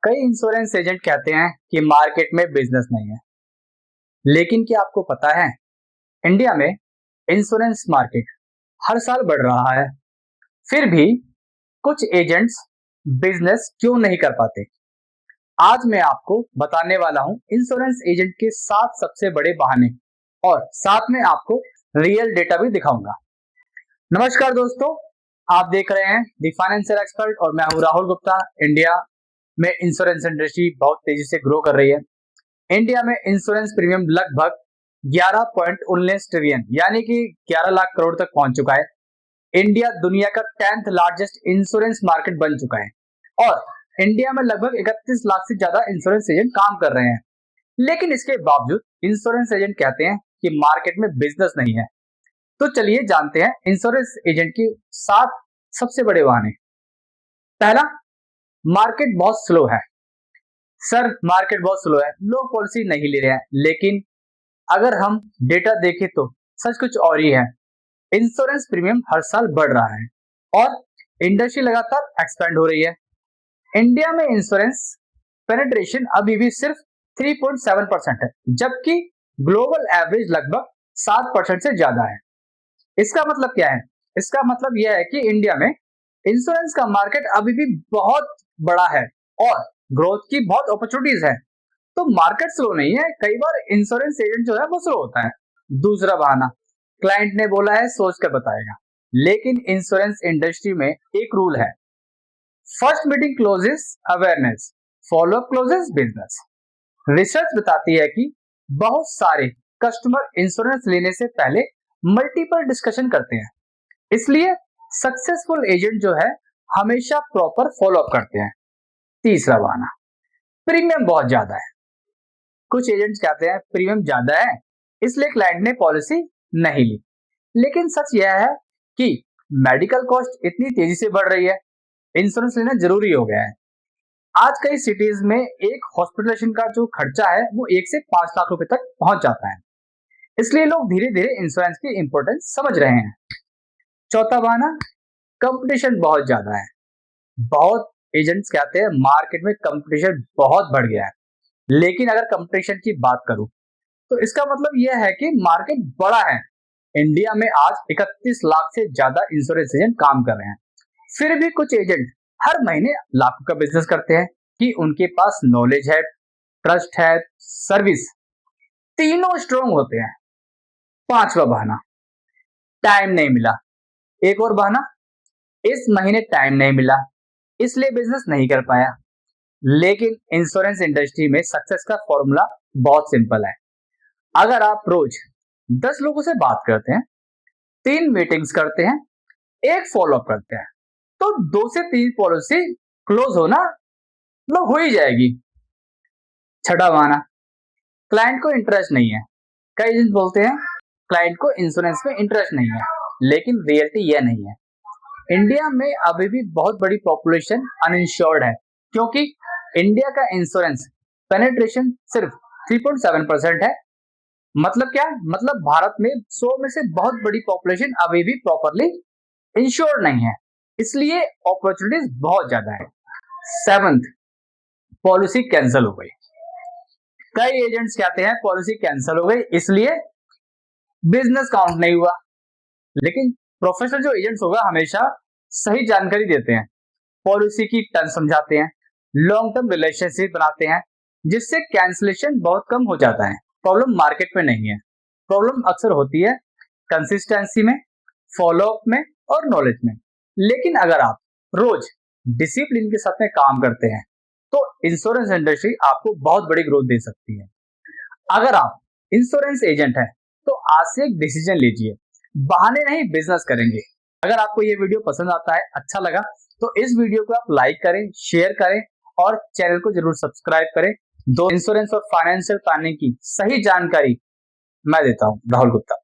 कई insurance agent कहते हैं कि मार्केट में बिजनेस नहीं है, लेकिन क्या आपको पता है इंडिया में इंश्योरेंस मार्केट हर साल बढ़ रहा है। फिर भी कुछ एजेंट्स बिजनेस क्यों नहीं कर पाते। आज मैं आपको बताने वाला हूं इंश्योरेंस एजेंट के 7 सबसे बड़े बहाने, और साथ में आपको रियल डेटा भी दिखाऊंगा। नमस्कार दोस्तों, आप देख रहे हैं द फाइनेंशियल एक्सपर्ट और मैं हूं राहुल गुप्ता। इंडिया में इंश्योरेंस इंडस्ट्री बहुत तेजी से ग्रो कर रही है। इंडिया में इंश्योरेंस प्रीमियम लगभग 11.19 ट्रिलियन यानी कि 11 लाख करोड़ तक पहुंच चुका है। इंडिया दुनिया का 10th लार्जेस्ट इंश्योरेंस मार्केट बन चुका है और इंडिया में लगभग 31 लाख से ज्यादा इंश्योरेंस एजेंट काम कर रहे हैं। लेकिन इसके बावजूद इंश्योरेंस एजेंट कहते हैं कि मार्केट में बिजनेस नहीं है। तो चलिए जानते हैं इंश्योरेंस एजेंट की 7 सबसे बड़े बहाने। पहला, मार्केट बहुत स्लो है। सर, मार्केट बहुत स्लो है, लोग पॉलिसी नहीं ले रहे हैं। लेकिन अगर हम डेटा देखें तो सच कुछ और ही है। इंश्योरेंस प्रीमियम हर साल बढ़ रहा है और इंडस्ट्री लगातार एक्सपेंड हो रही है। इंडिया में इंश्योरेंस पेनिट्रेशन अभी भी सिर्फ 3.7% है, जबकि ग्लोबल एवरेज लगभग 7% से ज्यादा है। इसका मतलब क्या है? इसका मतलब यह है कि इंडिया में इंश्योरेंस का मार्केट अभी भी बहुत बड़ा है और ग्रोथ की बहुत अपॉर्चुनिटीज है। तो मार्केट स्लो नहीं है, कई बार इंश्योरेंस एजेंट जो है वो स्लो होता है। दूसरा बहाना, क्लाइंट ने बोला है सोच कर बताएगा। लेकिन इंश्योरेंस इंडस्ट्री में एक रूल है, first meeting closes awareness, follow up closes business. Research बताती है कि बहुत सारे कस्टमर इंश्योरेंस लेने से पहले मल्टीपल डिस्कशन करते हैं, इसलिए सक्सेसफुल एजेंट जो है हमेशा प्रॉपर फॉलो अप करते हैं। तीसरा बहाना, प्रीमियम बहुत ज्यादा है। कुछ एजेंट्स कहते हैं प्रीमियम ज्यादा है इसलिए क्लाइंट ने पॉलिसी नहीं ली। लेकिन सच यह है कि मेडिकल कॉस्ट इतनी तेजी से बढ़ रही है, इंश्योरेंस लेना जरूरी हो गया है। आज कई सिटीज में एक हॉस्पिटलाइजेशन का जो खर्चा है वो 1 से 5 लाख रुपए तक पहुंच जाता है, इसलिए लोग धीरे धीरे इंश्योरेंस की इंपॉर्टेंस समझ रहे हैं। चौथा बहाना, कंपटीशन बहुत ज्यादा है। बहुत एजेंट्स कहते हैं मार्केट में कंपटीशन बहुत बढ़ गया है। लेकिन अगर कंपटीशन की बात करूं तो इसका मतलब यह है कि मार्केट बड़ा है। इंडिया में आज 31 लाख से ज्यादा इंश्योरेंस एजेंट काम कर रहे हैं। फिर भी कुछ एजेंट हर महीने लाखों का बिजनेस करते हैं कि उनके पास नॉलेज है, ट्रस्ट है, सर्विस तीनों स्ट्रॉन्ग होते हैं। पांचवा बहाना, टाइम नहीं मिला। एक और बहाना, इस महीने टाइम नहीं मिला इसलिए बिजनेस नहीं कर पाया। लेकिन इंश्योरेंस इंडस्ट्री में सक्सेस का फॉर्मूला बहुत सिंपल है। अगर आप रोज 10 लोगों से बात करते हैं, 3 मीटिंग्स करते हैं, 1 फॉलो अप करते हैं, तो 2 से 3 पॉलिसी क्लोज होना मतलब हो ही जाएगी। छठा बहाना, क्लाइंट को इंटरेस्ट नहीं है। कई एजेंट बोलते हैं क्लाइंट को इंश्योरेंस में इंटरेस्ट नहीं है, लेकिन रियलिटी यह नहीं है। इंडिया में अभी भी बहुत बड़ी पॉपुलेशन अनइंश्योर्ड है, क्योंकि इंडिया का इंश्योरेंस पेनिट्रेशन सिर्फ 3.7% है। मतलब क्या? मतलब भारत में 100 में से बहुत बड़ी पॉपुलेशन अभी भी प्रॉपरली इंश्योर्ड नहीं है, इसलिए अपॉर्चुनिटीज बहुत ज्यादा है। 7th, पॉलिसी कैंसिल हो गई। कई एजेंट्स कहते हैं पॉलिसी कैंसिल हो गई इसलिए बिजनेस काउंट नहीं हुआ। लेकिन प्रोफेशनल जो एजेंट्स होगा हमेशा सही जानकारी देते हैं, पॉलिसी की टर्म समझाते हैं, लॉन्ग टर्म रिलेशनशिप बनाते हैं, जिससे कैंसिलेशन बहुत कम हो जाता है। प्रॉब्लम मार्केट में नहीं है, प्रॉब्लम अक्सर होती है कंसिस्टेंसी में, फॉलोअप में और नॉलेज में। लेकिन अगर आप रोज डिसिप्लिन के साथ में काम करते हैं तो इंश्योरेंस इंडस्ट्री आपको बहुत बड़ी ग्रोथ दे सकती है। अगर आप इंश्योरेंस एजेंट हैं तो आज से एक डिसीजन लीजिए, बहाने नहीं, बिजनेस करेंगे। अगर आपको ये वीडियो पसंद आता है, अच्छा लगा, तो इस वीडियो को आप लाइक करें, शेयर करें और चैनल को जरूर सब्सक्राइब करें। इंश्योरेंस और फाइनेंशियल प्लानिंग की सही जानकारी मैं देता हूं, राहुल गुप्ता।